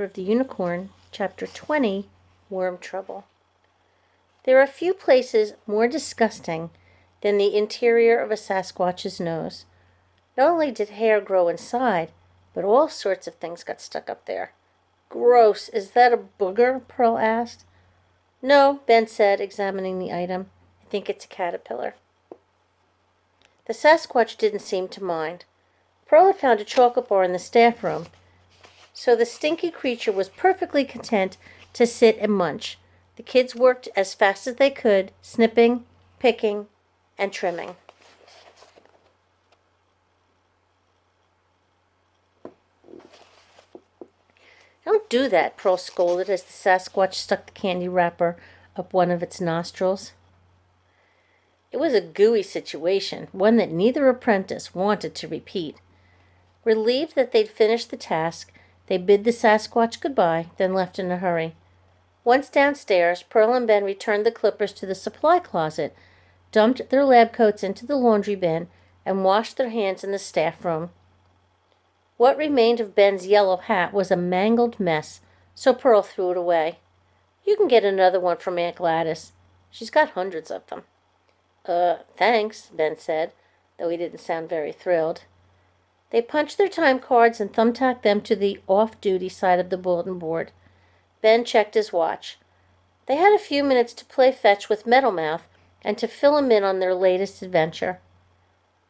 of the Unicorn, Chapter 20, Worm Trouble. There are few places more disgusting than the interior of a Sasquatch's nose. Not only did hair grow inside, but all sorts of things got stuck up there. Gross! Is that a booger? Pearl asked. No, Ben said, examining the item. I think it's a caterpillar. The Sasquatch didn't seem to mind. Pearl had found a chocolate bar in the staff room, so the stinky creature was perfectly content to sit and munch. The kids worked as fast as they could, snipping, picking, and trimming. Don't do that, Pearl scolded as the Sasquatch stuck the candy wrapper up one of its nostrils. It was a gooey situation, one that neither apprentice wanted to repeat. Relieved that they'd finished the task, they bid the Sasquatch goodbye, then left in a hurry. Once downstairs, Pearl and Ben returned the clippers to the supply closet, dumped their lab coats into the laundry bin, and washed their hands in the staff room. What remained of Ben's yellow hat was a mangled mess, so Pearl threw it away. You can get another one from Aunt Gladys. She's got hundreds of them. Thanks, Ben said, though he didn't sound very thrilled. They punched their time cards and thumbtacked them to the off-duty side of the bulletin board. Ben checked his watch. They had a few minutes to play fetch with Metalmouth and to fill him in on their latest adventure.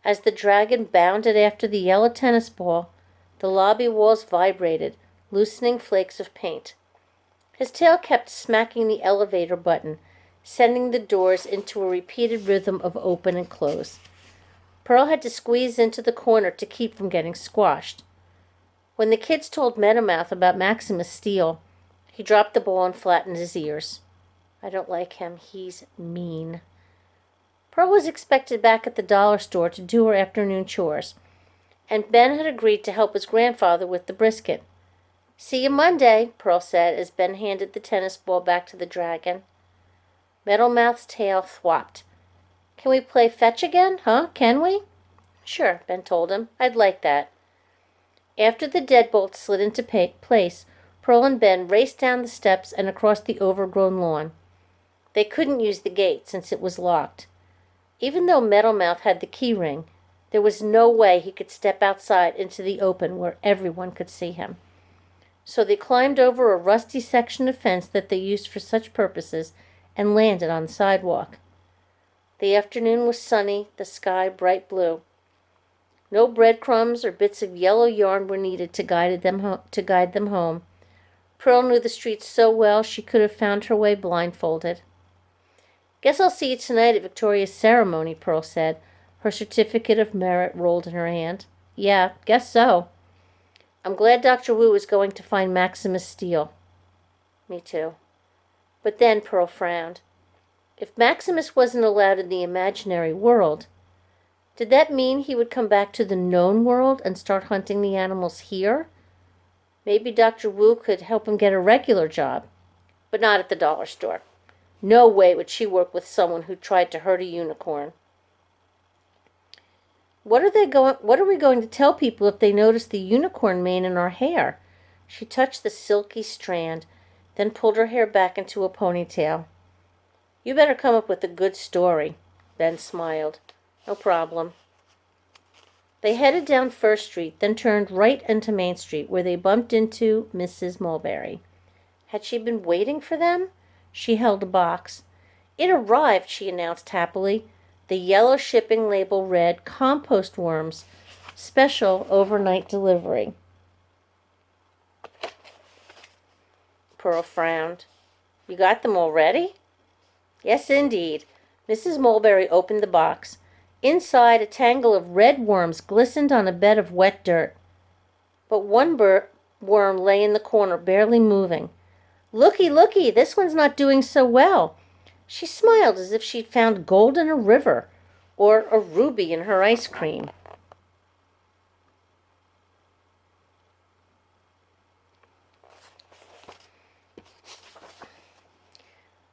As the dragon bounded after the yellow tennis ball, the lobby walls vibrated, loosening flakes of paint. His tail kept smacking the elevator button, sending the doors into a repeated rhythm of open and close. Pearl had to squeeze into the corner to keep from getting squashed. When the kids told Metalmouth about Maximus Steele, he dropped the ball and flattened his ears. I don't like him. He's mean. Pearl was expected back at the dollar store to do her afternoon chores, and Ben had agreed to help his grandfather with the brisket. See you Monday, Pearl said as Ben handed the tennis ball back to the dragon. Metalmouth's tail thwopped. Can we play fetch again, huh? Can we? Sure, Ben told him. I'd like that. After the deadbolt slid into place, Pearl and Ben raced down the steps and across the overgrown lawn. They couldn't use the gate since it was locked. Even though Metalmouth had the key ring, there was no way he could step outside into the open where everyone could see him. So they climbed over a rusty section of fence that they used for such purposes and landed on the sidewalk. The afternoon was sunny, the sky bright blue. No breadcrumbs or bits of yellow yarn were needed to guide them home. Pearl knew the streets so well she could have found her way blindfolded. Guess I'll see you tonight at Victoria's ceremony, Pearl said. Her certificate of merit rolled in her hand. Yeah, guess so. I'm glad Dr. Wu is going to find Maximus Steele. Me too. But then Pearl frowned. If Maximus wasn't allowed in the imaginary world, did that mean he would come back to the known world and start hunting the animals here? Maybe Dr. Wu could help him get a regular job, but not at the dollar store. No way would she work with someone who tried to hurt a unicorn. What are we going to tell people if they notice the unicorn mane in our hair? She touched the silky strand, then pulled her hair back into a ponytail. You better come up with a good story, Ben smiled. No problem. They headed down First Street, then turned right into Main Street, where they bumped into Mrs. Mulberry. Had she been waiting for them? She held a box. It arrived, she announced happily. The yellow shipping label read, Compost Worms, Special Overnight Delivery. Pearl frowned. You got them already? Yes, indeed. Mrs. Mulberry opened the box. Inside, a tangle of red worms glistened on a bed of wet dirt. But one worm lay in the corner, barely moving. Looky, looky, this one's not doing so well. She smiled as if she'd found gold in a river, or a ruby in her ice cream.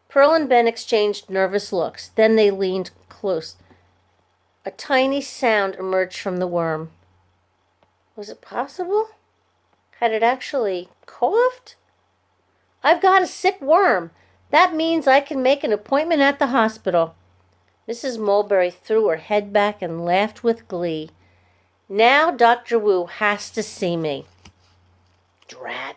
Pearl and Ben exchanged nervous looks. Then they leaned close. A tiny sound emerged from the worm. Was it possible? Had it actually coughed? I've got a sick worm. That means I can make an appointment at the hospital. Mrs. Mulberry threw her head back and laughed with glee. Now Dr. Wu has to see me. Drat,